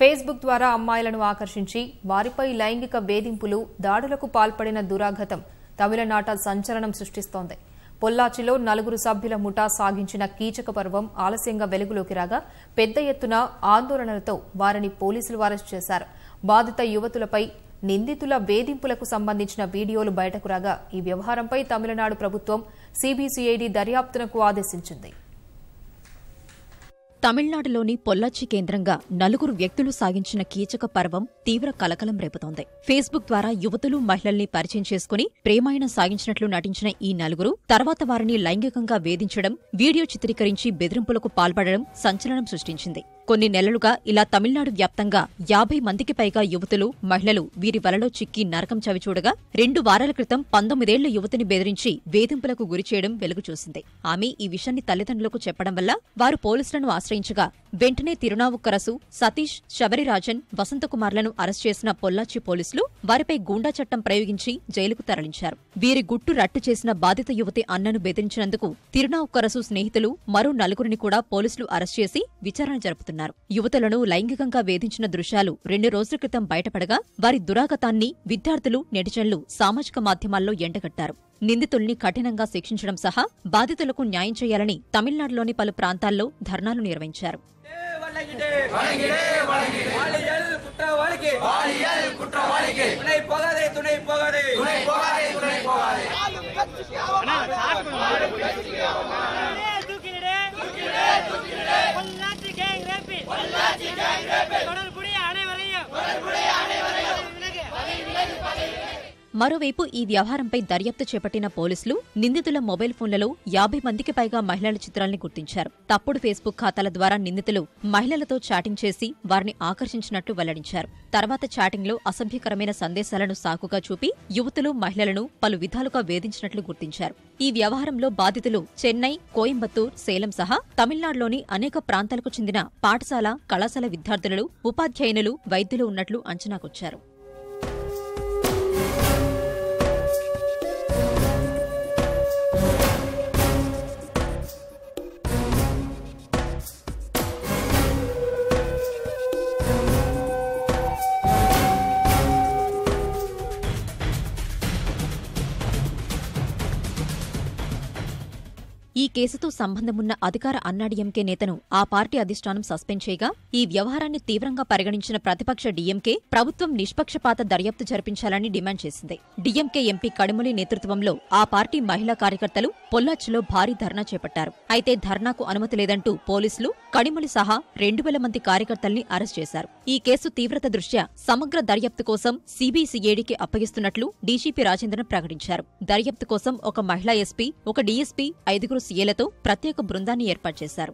Facebook ద్వారా అమ్మాయిలను ఆకర్షించి వారిపై లైంగిక వేధింపులు, దాడులకు పాల్పడిన దురాఘాతం తమిళనాట సంచలనం సృష్టిస్తోంది. పొల్లాచిలో 4 సభ్యుల ముఠా సాగించిన కీచక పర్వం ఆలస్యంగా వెలుగులోకి రాగా పెద్ద ఎత్తున ఆందోళనలతో వారిని పోలీసులు అరెస్టు చేశారు. బాధిత యువతులపై నిందితుల వేధింపులకు సంబంధించిన వీడియోలు బయటకు రాగా ఈ వ్యవహారంపై తమిళనాడు ప్రభుత్వం సిబిసిఐడి దర్యాప్తునకు ఆదేశించింది. తమిళనాడులోని పొల్లాచి కేంద్రంగా 4 వ్యక్తులు సాగించిన కీచక పర్వం తీవ్ర కలకలం రేపుతోంది. ఫేస్బుక్ ద్వారా యువతులు, మహిళల్ని పరిచయం చేసుకుని ప్రేమాయణం సాగించినట్లు నటించిన ఈ 4 తర్వాత వారిని లైంగికంగా వేధించడం, వీడియో చిత్రీకరించి బెదిరింపులకు పాల్పడడం సంచలనం సృష్టించింది. కొన్ని నెలలుగా ఇలా తమిళనాడు వ్యాప్తంగా 50 మందికి పైగా యువతులు, మహిళలు వీరి వలలో చిక్కి నరకం చవిచూడగా 2 వారాల క్రితం 19 ఏళ్ల యువతిని బెదిరించి వేధింపులకు గురిచేయడం వెలుగుచూసింది. ఆమె ఈ విషయాన్ని తల్లిదండ్రులకు చెప్పడం వల్ల వారు పోలీసులను ఆశ్రయించగా వెంటనే తిరునావుక్కరసు, సతీష్, శబరిరాజన్, వసంతకుమార్లను అరెస్ట్ చేసిన పొల్లాచి పోలీసులు వారిపై గూండా చట్టం ప్రయోగించి జైలుకు తరలించారు. వీరి గుట్టు రట్టు చేసిన బాధిత యువతి అన్నను బెదిరించినందుకు తిరునావుక్కరసు స్నేహితులు మరో 4 కూడా పోలీసులు అరెస్ట్ చేసి విచారణ జరుపుతున్నారు. యువతులను లైంగికంగా వేధించిన దృశ్యాలు 2 రోజుల క్రితం బయటపడగా వారి దురాగతాన్ని విద్యార్థులు, నెటిజన్లు సామాజిక మాధ్యమాల్లో ఎండగట్టారు. నిందితుల్ని కఠినంగా శిక్షించడం సహా బాధితులకు న్యాయం చేయాలని తమిళనాడులోని పలు ప్రాంతాల్లో ధర్నాలు నిర్వహించారు. మరోవైపు ఈ వ్యవహారంపై దర్యాప్తు చేపట్టిన పోలీసులు నిందితుల మొబైల్ ఫోన్లలో 50 మందికి పైగా మహిళల చిత్రాల్ని గుర్తించారు. తప్పుడు ఫేస్బుక్ ఖాతాల ద్వారా నిందితులు మహిళలతో చాటింగ్ చేసి వారిని ఆకర్షించినట్లు వెల్లడించారు. తర్వాత చాటింగ్లో అసభ్యకరమైన సందేశాలను సాకుగా చూపి యువతులు, మహిళలను పలు విధాలుగా వేధించినట్లు గుర్తించారు. ఈ వ్యవహారంలో బాధితులు చెన్నై, కోయంబత్తూర్, సేలం సహా తమిళనాడులోని అనేక ప్రాంతాలకు చెందిన పాఠశాల, కళాశాల విద్యార్థులు, ఉపాధ్యాయునులు, వైద్యులు ఉన్నట్లు అంచనాకొచ్చారు. ఈ కేసుతో సంబంధమున్న అధికార అన్నాడీఎంకే నేతను ఆ పార్టీ అధిష్టానం సస్పెండ్ చేయగా ఈ వ్యవహారాన్ని తీవ్రంగా పరిగణించిన ప్రతిపక్ష డీఎంకే ప్రభుత్వం నిష్పక్షపాత దర్యాప్తు జరిపించాలని డిమాండ్ చేసింది. డీఎంకే ఎంపీ కడిమొళి నేతృత్వంలో ఆ పార్టీ మహిళా కార్యకర్తలు పొల్లాచిలో భారీ ధర్నా చేపట్టారు. అయితే ధర్నాకు అనుమతి లేదంటూ పోలీసులు కడిమొళి సహా 2000 మంది కార్యకర్తల్ని అరెస్ట్ చేశారు. ఈ కేసు తీవ్రత దృష్ట్యా సమగ్ర దర్యాప్తు కోసం సిబిసిఐడికి అప్పగిస్తున్నట్లు డీజీపీ రాజేంద్రన్ ప్రకటించారు. దర్యాప్తు కోసం ఒక మహిళా ఎస్పీ, ఒక డీఎస్పీ, 5 సీఏలతో ప్రత్యేక బృందాన్ని ఏర్పాటు చేశారు.